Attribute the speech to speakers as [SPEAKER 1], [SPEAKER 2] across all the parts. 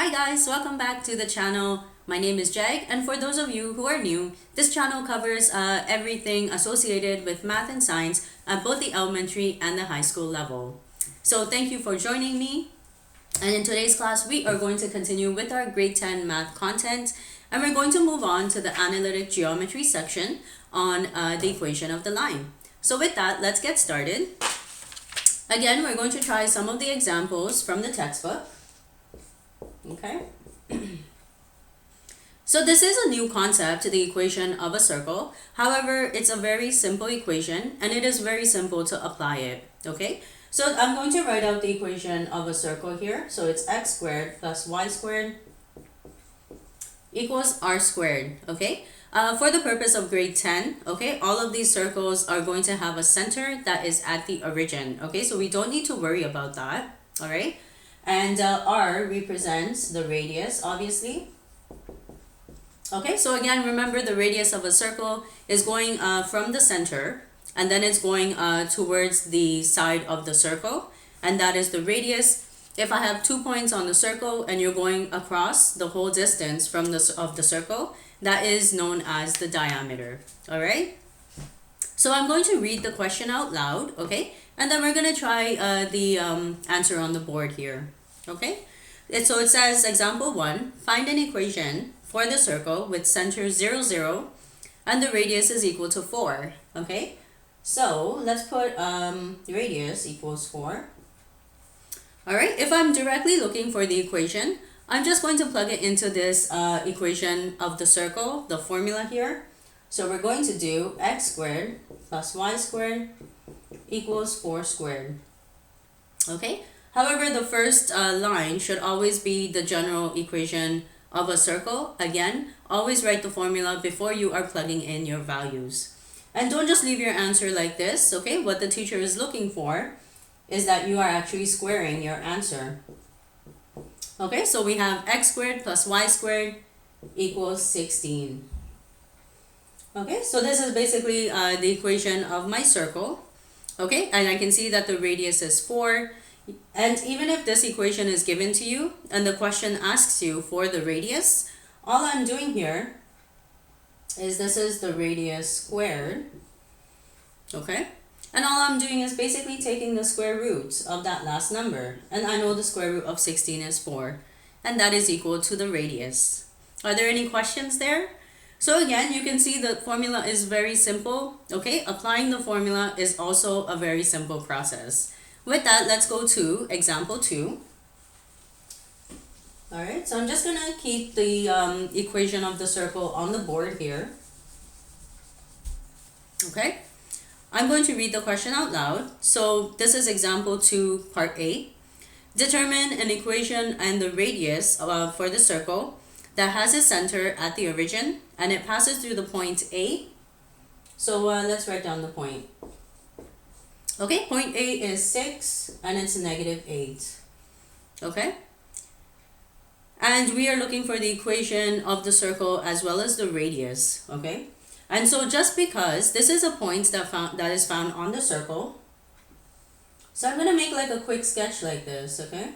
[SPEAKER 1] Hi guys, welcome back to the channel. My name is Jag, and for those of you who are new, this channel covers everything associated with math and science at both the elementary and the high school level. So thank you for joining me. And in today's class, we are going to continue with our grade 10 math content, and we're going to move on to the analytic geometry section on the equation of the line. So with that, let's get started. Again, we're going to try some of the examples from the textbook. Okay. So this is a new concept to the equation of a circle. However, it's a very simple equation and it is very simple to apply it. Okay. So I'm going to write out the equation of a circle here. So it's x squared plus y squared equals r squared. Okay. For the purpose of grade 10, okay, all of these circles are going to have a center that is at the origin. Okay, so we don't need to worry about that. All right. And r represents the radius, obviously. Okay, so again, remember the radius of a circle is going from the center, and then it's going towards the side of the circle, and that is the radius. If I have 2 points on the circle and you're going across the whole distance from the circle, that is known as the diameter. All right. So I'm going to read the question out loud, okay? And then we're going to try the answer on the board here, okay? So it says, example 1, find an equation for the circle with center 0, 0, and the radius is equal to 4, okay? So let's put radius equals 4. All right, if I'm directly looking for the equation, I'm just going to plug it into this equation of the circle, the formula here. So we're going to do x squared plus y squared equals 4 squared. Okay. However, the first line should always be the general equation of a circle. Again, always write the formula before you are plugging in your values. And don't just leave your answer like this. Okay. What the teacher is looking for is that you are actually squaring your answer. Okay. So we have x squared plus y squared equals 16. Okay, so this is basically the equation of my circle. Okay, and I can see that the radius is 4. And even if this equation is given to you and the question asks you for the radius, all I'm doing here is this is the radius squared. Okay, and all I'm doing is basically taking the square root of that last number. And I know the square root of 16 is 4. And that is equal to the radius. Are there any questions there? So again, you can see the formula is very simple, okay? Applying the formula is also a very simple process. With that, let's go to example 2. All right, so I'm just gonna keep the equation of the circle on the board here. Okay, I'm going to read the question out loud. So this is example 2, part A. Determine an equation and the radius for the circle that has a center at the origin and it passes through the point A. So let's write down the point. Okay, point A is 6 and it's negative 8. Okay. And we are looking for the equation of the circle as well as the radius. Okay. And so just because this is a point that is found on the circle, so I'm going to make like a quick sketch like this, okay?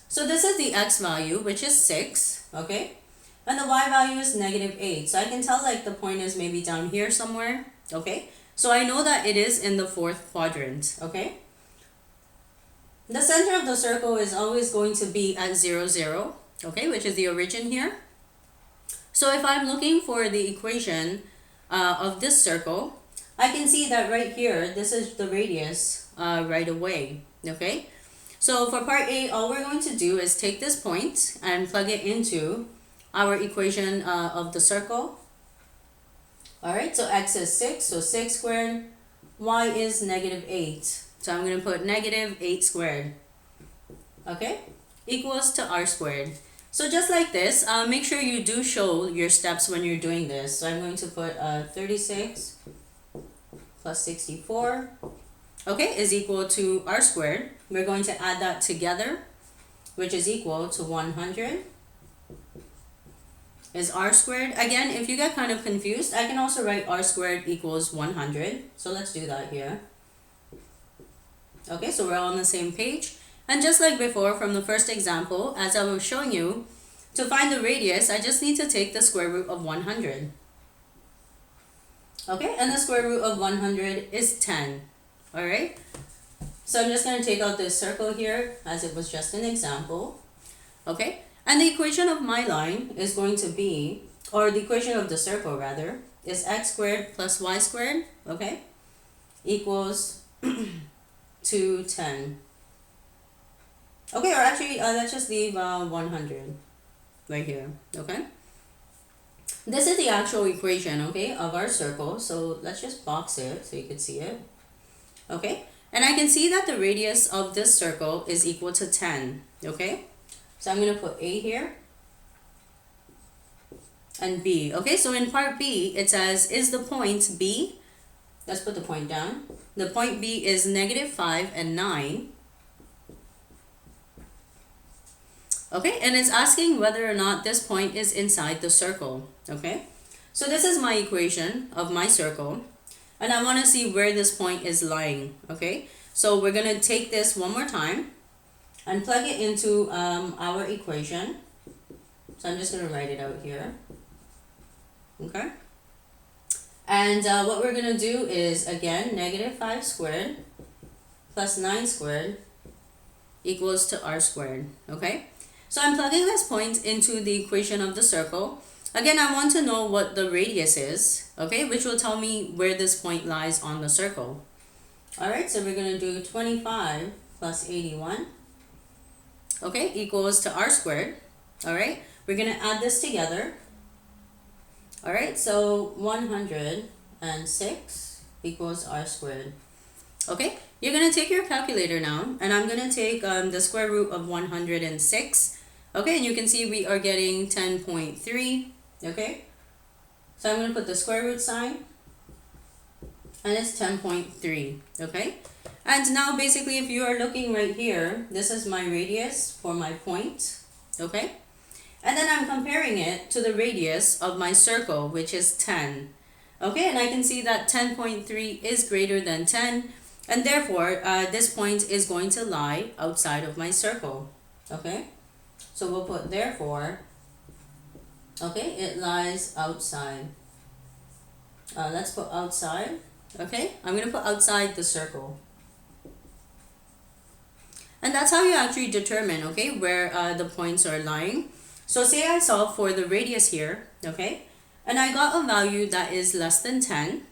[SPEAKER 1] So this is the x value, which is 6, okay? And the y value is negative 8. So I can tell like the point is maybe down here somewhere, okay? So I know that it is in the 4th quadrant, okay? The center of the circle is always going to be at 0, 0, okay? Which is the origin here. So if I'm looking for the equation of this circle, I can see that right here, this is the radius right away, okay? So for part A, all we're going to do is take this point and plug it into our equation of the circle. All right, so x is 6, so 6 squared. Y is negative 8. So I'm going to put negative 8 squared. Okay, equals to r squared. So just like this, make sure you do show your steps when you're doing this. So I'm going to put 36 plus 64. Okay, is equal to r squared. We're going to add that together, which is equal to 100. Is r squared. Again, if you get kind of confused, I can also write r squared equals 100. So let's do that here. Okay, so we're all on the same page. And just like before from the first example, as I was showing you, to find the radius, I just need to take the square root of 100. Okay, and the square root of 100 is 10. Alright, so I'm just going to take out this circle here as it was just an example. Okay, and the equation of my line is going to be, or the equation of the circle rather, is x squared plus y squared, okay, equals to 10. Okay, or actually, let's just leave 100 right here, okay? This is the actual equation, okay, of our circle. So let's just box it so you can see it, okay? And I can see that the radius of this circle is equal to 10, okay? So I'm going to put A here and B, okay? So in part B, it says, is the point B, let's put the point down. The point B is -5 and 9. Okay, and it's asking whether or not this point is inside the circle, okay? So this is my equation of my circle, and I want to see where this point is lying, okay? So we're going to take this one more time and plug it into our equation. So I'm just going to write it out here, okay? And what we're going to do is, again, -5 squared plus 9 squared equals to r squared, okay? So I'm plugging this point into the equation of the circle. Again, I want to know what the radius is, okay, which will tell me where this point lies on the circle. Alright, so we're going to do 25 plus 81, okay, equals to r squared. Alright, we're going to add this together. Alright, so 106 equals r squared. Okay, you're going to take your calculator now, and I'm going to take the square root of 106. Okay, and you can see we are getting 10.3. Okay, so I'm going to put the square root sign, and it's 10.3. Okay, and now basically if you are looking right here, this is my radius for my point. Okay, and then I'm comparing it to the radius of my circle, which is 10. Okay, and I can see that 10.3 is greater than 10, and therefore this point is going to lie outside of my circle. Okay, so we'll put therefore, okay, it lies outside. Let's put outside. Okay, I'm going to put outside the circle. And that's how you actually determine, okay, where the points are lying. So say I solve for the radius here, okay, and I got a value that is less than 10,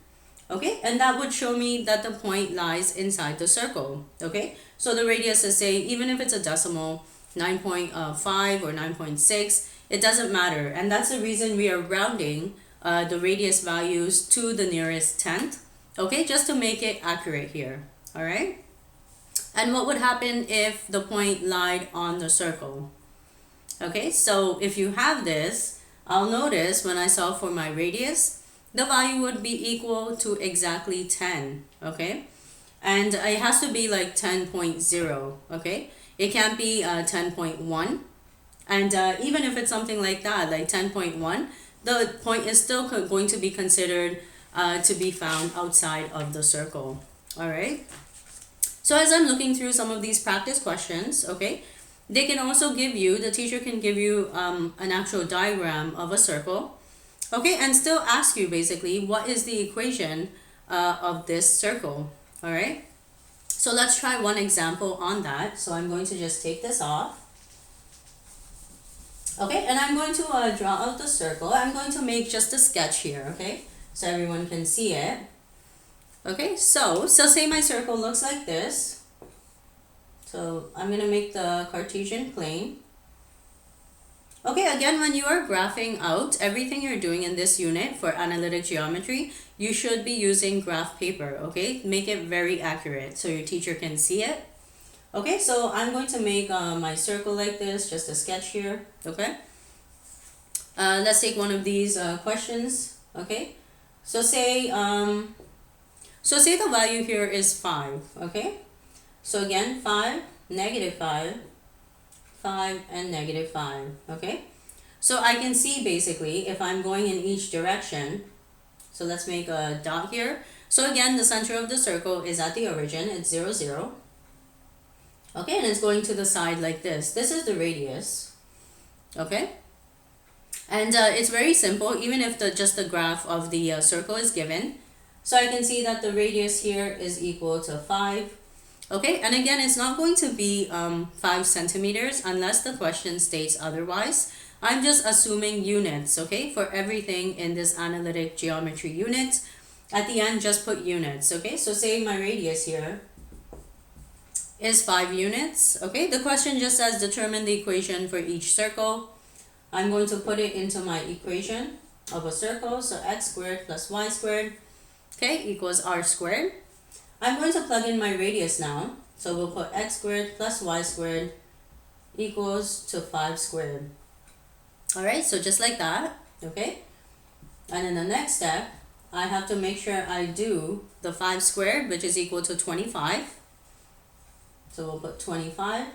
[SPEAKER 1] okay, and that would show me that the point lies inside the circle, okay. So the radius is, say, even if it's a decimal, 9.5 or 9.6, it doesn't matter, and that's the reason we are rounding the radius values to the nearest tenth, okay, just to make it accurate here. All right, and what would happen if the point lied on the circle? Okay, so if you have this, I'll notice when I solve for my radius, the value would be equal to exactly 10, okay, and it has to be like 10.0, okay. It can't be 10.1, and even if it's something like that, like 10.1, the point is still going to be considered to be found outside of the circle. All right. So as I'm looking through some of these practice questions, okay, they can also give you, the teacher can give you an actual diagram of a circle, okay, and still ask you basically what is the equation of this circle. All right. So let's try one example on that. So I'm going to just take this off. Okay, and I'm going to draw out the circle. I'm going to make just a sketch here, okay, so everyone can see it. Okay, so say my circle looks like this. So I'm going to make the Cartesian plane. Okay, again, when you are graphing out everything you're doing in this unit for analytic geometry, you should be using graph paper, okay? Make it very accurate so your teacher can see it. Okay, so I'm going to make my circle like this, just a sketch here, okay? Let's take one of these questions, okay? So say the value here is 5, okay? So again, 5, -5, 5, and -5, okay? So I can see basically if I'm going in each direction, so let's make a dot here. So again, the center of the circle is at the origin, it's 0, 0. Okay, and it's going to the side like this. This is the radius. Okay, and it's very simple, even if just the graph of the circle is given. So I can see that the radius here is equal to 5. Okay, and again, it's not going to be 5 centimeters unless the question states otherwise. I'm just assuming units, okay, for everything in this analytic geometry unit. At the end, just put units, okay? So say my radius here is 5 units, okay? The question just says determine the equation for each circle. I'm going to put it into my equation of a circle. So x squared plus y squared, okay, equals r squared. I'm going to plug in my radius now. So we'll put x squared plus y squared equals to 5 squared. All right, so just like that, okay? And in the next step, I have to make sure I do the 5 squared, which is equal to 25. So we'll put 25.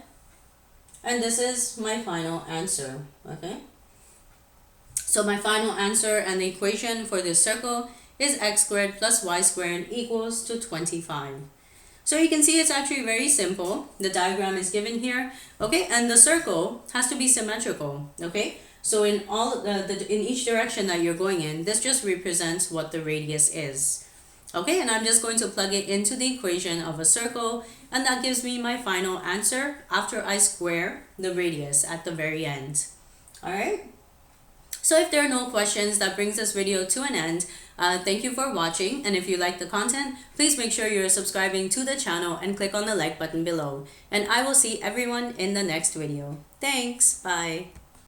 [SPEAKER 1] And this is my final answer, okay? So my final answer and the equation for this circle is x squared plus y squared equals to 25. So you can see it's actually very simple. The diagram is given here, okay? And the circle has to be symmetrical, okay? So in in each direction that you're going in, this just represents what the radius is. Okay, and I'm just going to plug it into the equation of a circle, and that gives me my final answer after I square the radius at the very end. All right? So if there are no questions, that brings this video to an end. Thank you for watching, and if you like the content, please make sure you're subscribing to the channel and click on the like button below. And I will see everyone in the next video. Thanks, bye.